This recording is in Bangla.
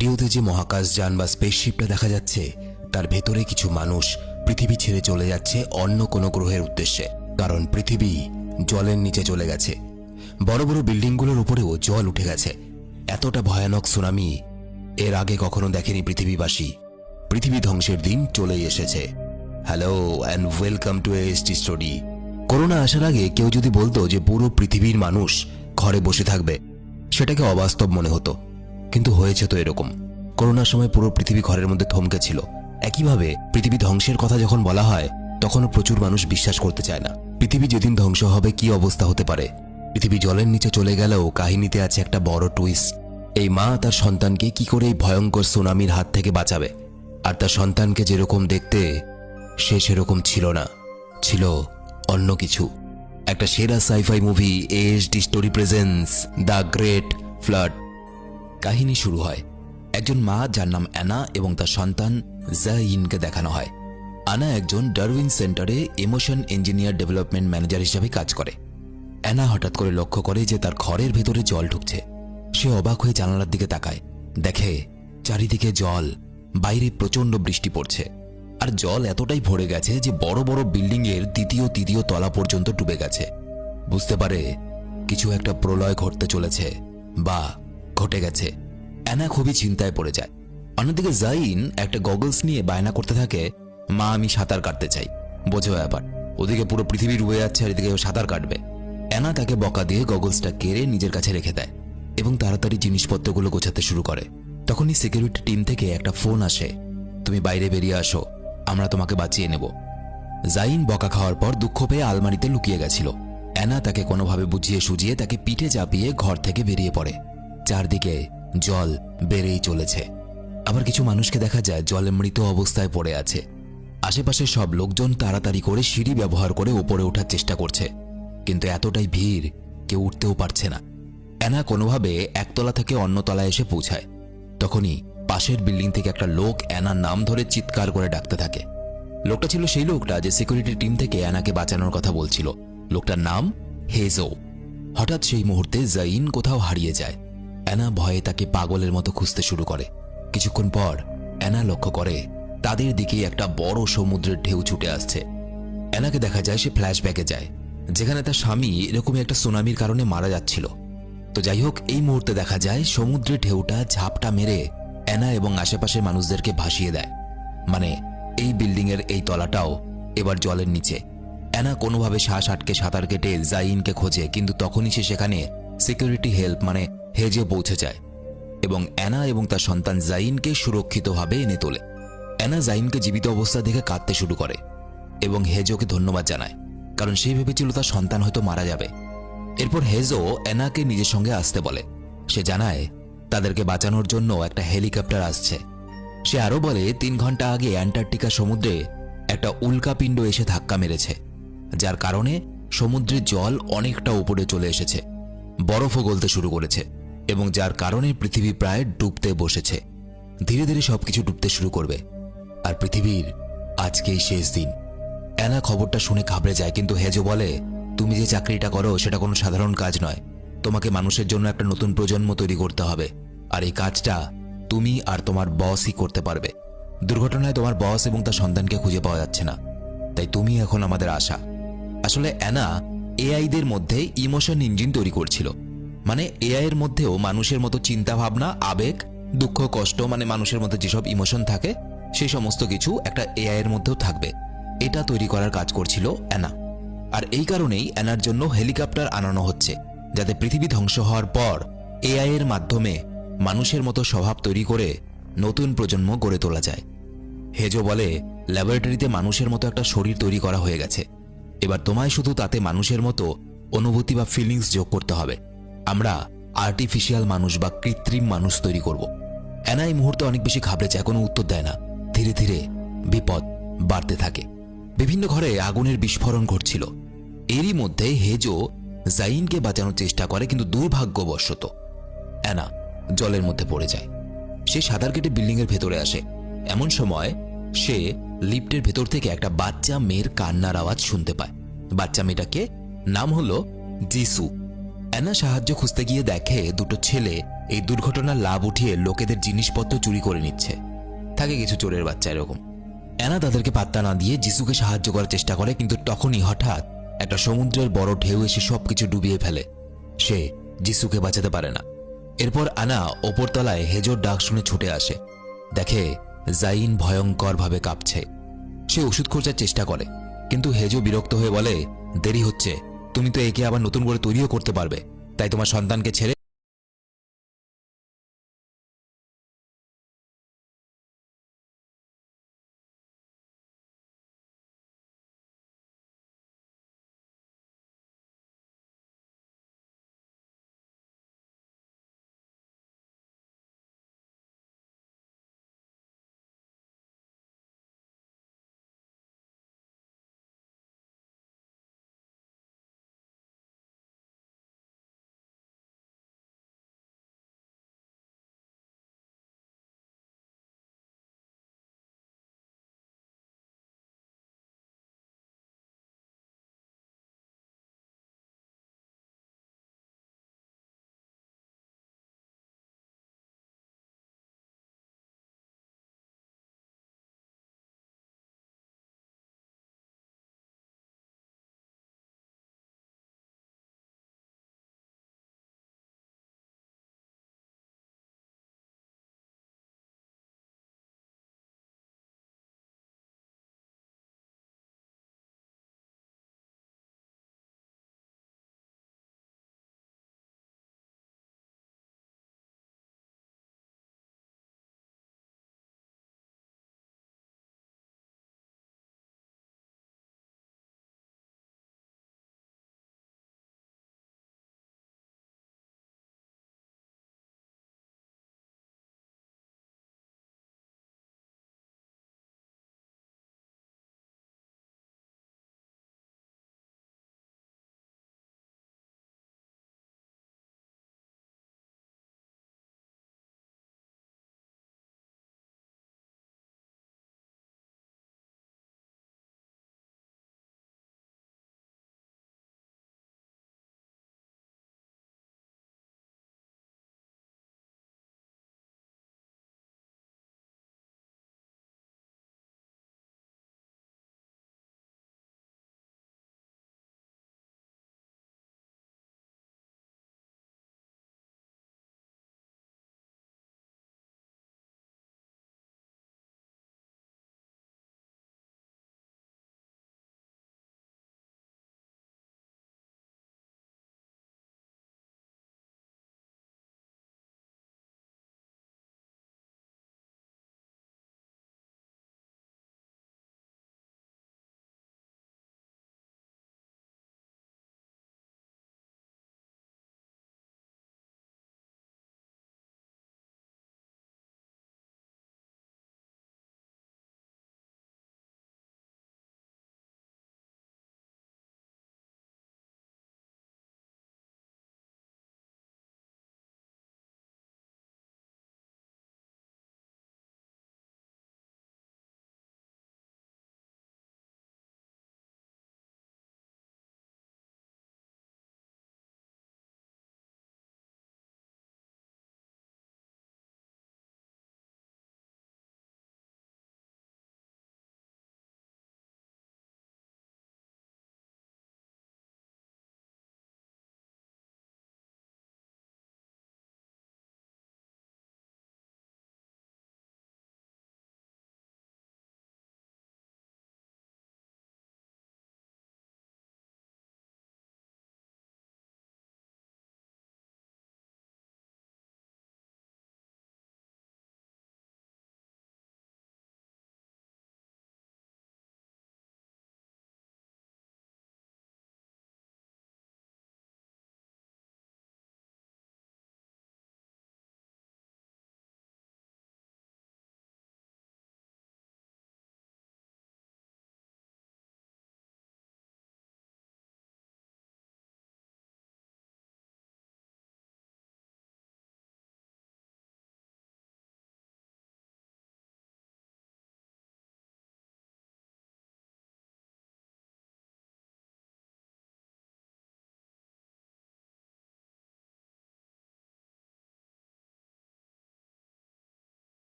ভিডিওতে যে মহাকাশযান বা স্পেসশিপটা দেখা যাচ্ছে তার ভেতরে কিছু মানুষ পৃথিবী ছেড়ে চলে যাচ্ছে অন্য কোনো গ্রহের উদ্দেশ্যে। কারণ পৃথিবী জলের নিচে চলে গেছে, বড় বড় বিল্ডিংগুলোর উপরেও জল উঠে গেছে। এতটা ভয়ানক সুনামি এর আগে কখনো দেখেনি পৃথিবীবাসী। পৃথিবী ধ্বংসের দিন চলেই এসেছে। Hello and welcome to AST story. Corona আসার আগে কেউ যদি বলতো যে পুরো পৃথিবীর মানুষ ঘরে বসে থাকবে, সেটাকে অবাস্তব মনে হতো। কিন্তু হয়েছে তো এরকম। করোনার সময় পুরো পৃথিবী ঘরের মধ্যে থমকে ছিল। একইভাবে পৃথিবী ধ্বংসের কথা যখন বলা হয় তখনও প্রচুর মানুষ বিশ্বাস করতে চায় না। পৃথিবী যেদিন ধ্বংস হবে কি অবস্থা হতে পারে। পৃথিবী জলের নিচে চলে গেলেও কাহিনীতে আছে একটা বড় টুইস্ট। এই মা তার সন্তানকে কি করে এই ভয়ঙ্কর সুনামির হাত থেকে বাঁচাবে, আর তার সন্তানকে যেরকম দেখতে সে সেরকম ছিল না, ছিল অন্য কিছু। একটা সেরা sci fi movie ASD story presents the great flood. কাহিনী শুরু হয় একজন মা যার নাম অ্যানা এবং তার সন্তান জাইনকে দেখানো হয়। অ্যানা একজন ডারউইন সেন্টারে ইমোশন ইঞ্জিনিয়ার ডেভেলপমেন্ট ম্যানেজার হিসেবে কাজ করে। অ্যানা হঠাৎ করে লক্ষ্য করে যে তার ঘরের ভেতরে জল ঢুকছে। সে অবাক হয়ে জানালার দিকে তাকায়, দেখে চারিদিকে জল, বাইরে প্রচন্ড বৃষ্টি পড়ছে, আর জল এতটাই ভরে গেছে যে বড় বড় বিল্ডিং এর দ্বিতীয় তৃতীয় তলা পর্যন্ত ডুবে গেছে। বুঝতে পারে কিছু একটা প্রলয় ঘটতে চলেছে বা ঘটে গেছে। অ্যানা খুবই চিন্তায় পড়ে যায়। অন্যদিকে জাইন একটা গগলস নিয়ে বায়না করতে থাকে, মা আমি সাঁতার কাটতে চাই। বোঝো ব্যাপার, ওদিকে পুরো পৃথিবী ডুবে যাচ্ছে আর এদিকে সাঁতার কাটবে। অ্যানা তাকে বকা দিয়ে গগলসটা কেড়ে নিজের কাছে রেখে দেয় এবং তাড়াতাড়ি জিনিসপত্রগুলো গোছাতে শুরু করে। তখনই সিকিউরিটি টিম থেকে একটা ফোন আসে, তুমি বাইরে বেরিয়ে আসো, আমরা তোমাকে বাঁচিয়ে নেব। জাইন বকা খাওয়ার পর দুঃখ পেয়ে আলমারিতে লুকিয়ে গেছিল। অ্যানা তাকে কোনোভাবে বুঝিয়ে সুঝিয়ে তাকে পিঠে চাপিয়ে ঘর থেকে বেরিয়ে পড়ে। চারদিকে জল বেড়েই চলেছে। আবার কিছু মানুষকে দেখা যায় জলে মৃত অবস্থায় পড়ে আছে। আশেপাশের সব লোকজন তাড়াতাড়ি করে সিঁড়ি ব্যবহার করে উপরে ওঠার চেষ্টা করছে, কিন্তু এতটাই ভিড় কেউ উঠতেও পারছে না। অ্যানা কোনোভাবে একতলা থেকে অন্য তলায় এসে পৌঁছায়। তখনই পাশের বিল্ডিং থেকে একটা লোক অ্যানার নাম ধরে চিৎকার করে ডাকতে থাকে। লোকটা ছিল সেই লোকটা যে সিকিউরিটি টিম থেকে অ্যানাকে বাঁচানোর কথা বলছিল। লোকটার নাম হেজো। হঠাৎ সেই মুহূর্তে জাইন কোথাও হারিয়ে যায়। অ্যানা ভয়ে তাকে পাগলের মতো খুঁজতে শুরু করে। কিছুক্ষণ পর অ্যানা লক্ষ্য করে তাদের দিকে একটা বড় সমুদ্রের ঢেউ ছুটে আসছে। অ্যানাকে দেখা যায় সে ফ্ল্যাশব্যাকে যায়, যেখানে তার স্বামী এরকমই একটা সুনামির কারণে মারা যাচ্ছিল। তো যাই হোক, এই মুহূর্তে দেখা যায় সমুদ্রের ঢেউটা ঝাপটা মেরে অ্যানা এবং আশেপাশের মানুষদেরকে ভাসিয়ে দেয়। মানে এই বিল্ডিং এর এই তলাটাও এবার জলের নিচে। অ্যানা কোনোভাবে শ্বাস আটকে সাঁতার কেটে জাইনকে খোঁজে, কিন্তু তখনই সে সেখানে সিকিউরিটি হেল্প মানে হেজে পৌঁছে যায় এবং অ্যানা এবং তার সন্তান জাইনকে সুরক্ষিতভাবে এনে তোলে। অ্যানা জাইনকে জীবিত অবস্থা দেখে কাঁদতে শুরু করে এবং হেজোকে ধন্যবাদ জানায়, কারণ সে ভেবেছিল তার সন্তান হয়তো মারা যাবে। এরপর হেজো অ্যানাকে নিজের সঙ্গে আসতে বলে। সে জানায় তাদেরকে বাঁচানোর জন্য একটা হেলিকপ্টার আসছে। সে আরো বলে 3 ঘন্টা আগে অ্যান্টার্কটিকা সমুদ্রে একটা উল্কাপিণ্ড এসে ধাক্কা মেরেছে, যার কারণে সমুদ্রের জল অনেকটা উপরে চলে এসেছে, বরফও গলতে শুরু করেছে এবং যার কারণে পৃথিবী প্রায় ডুবতে বসেছে। ধীরে ধীরে সবকিছু ডুবতে শুরু করবে আর পৃথিবীর আজকেই শেষ দিন। অ্যানা খবরটা শুনে ঘাবড়ে যায়, কিন্তু হেজো বলে তুমি যে চাকরিটা করো সেটা কোনো সাধারণ কাজ নয়। তোমাকে মানুষের জন্য একটা নতুন প্রজন্ম তৈরি করতে হবে, আর এই কাজটা তুমি আর তোমার বসই করতে পারবে। দুর্ঘটনায় তোমার বস এবং তার সন্তানকে খুঁজে পাওয়া যাচ্ছে না, তাই তুমি এখন আমাদের আশা। আসলে অ্যানা এআইদের মধ্যে ইমোশন ইঞ্জিন তৈরি করছিল। মানে এআই এর মধ্যেও মানুষের মতো চিন্তা ভাবনা, আবেগ, দুঃখ, কষ্ট, মানে মানুষের মধ্যে যেসব ইমোশন থাকে সেই সমস্ত কিছু একটা এআই এর মধ্যেও থাকবে। এটা তৈরি করার কাজ করছিল অ্যানা। আর এই কারণেই অ্যানার জন্য হেলিকপ্টার আনানো হচ্ছে, যাতে পৃথিবী ধ্বংস হওয়ার পর এআই এর মাধ্যমে মানুষের মতো স্বভাব তৈরি করে নতুন প্রজন্ম গড়ে তোলা যায়। হেজো বলে ল্যাবরেটরিতে মানুষের মতো একটা শরীর তৈরি করা হয়ে গেছে, এবার তোমায় শুধু তাতে মানুষের মতো অনুভূতি বা ফিলিংস যোগ করতে হবে। আমরা আর্টিফিশিয়াল মানুষ বা কৃত্রিম মানুষ তৈরি করব। অ্যানা এই মুহূর্তে অনেক বেশি ঘাবড়ে যায়, কোনো উত্তর দেয় না। ধীরে ধীরে বিপদ বাড়তে থাকে। বিভিন্ন ঘরে আগুনের বিস্ফোরণ ঘটছিল। এরই মধ্যে হেজো জাইনকে বাঁচানোর চেষ্টা করে, কিন্তু দুর্ভাগ্যবশত অ্যানা জলের মধ্যে পড়ে যায়। সে সাঁতার কেটে বিল্ডিং এর ভেতরে আসে। এমন সময় সে লিফটের ভেতর থেকে একটা বাচ্চা মেয়ের কান্নার আওয়াজ শুনতে পায়। বাচ্চা মেয়েটাকে নাম হলো জিসু। অ্যানা সাহায্য খুঁজতে গিয়ে দেখে দুটো ছেলে এই দুর্ঘটনার লাভ উঠিয়ে লোকেদের জিনিসপত্র চুরি করে নিচ্ছে। থাকে কিছু চোরের বাচ্চা এরকম। অ্যানা তাদেরকে পাত্তা না দিয়ে যিশুকে সাহায্য করার চেষ্টা করে, কিন্তু তখনই হঠাৎ একটা সমুদ্রের বড় ঢেউ এসে সবকিছু ডুবিয়ে ফেলে। সে যিশুকে বাঁচাতে পারে না। এরপর আনা ওপরতলায় হেজোর ডাক শুনে ছুটে আসে। দেখে জাইন ভয়ঙ্করভাবে কাঁপছে। সে ওষুধ খোঁজার চেষ্টা করে, কিন্তু হেজো বিরক্ত হয়ে বলে, দেরি হচ্ছে, তুমি তো একে আবার নতুন করে তৈরিও করতে পারবে, তাই তোমার সন্তানকে ছেড়ে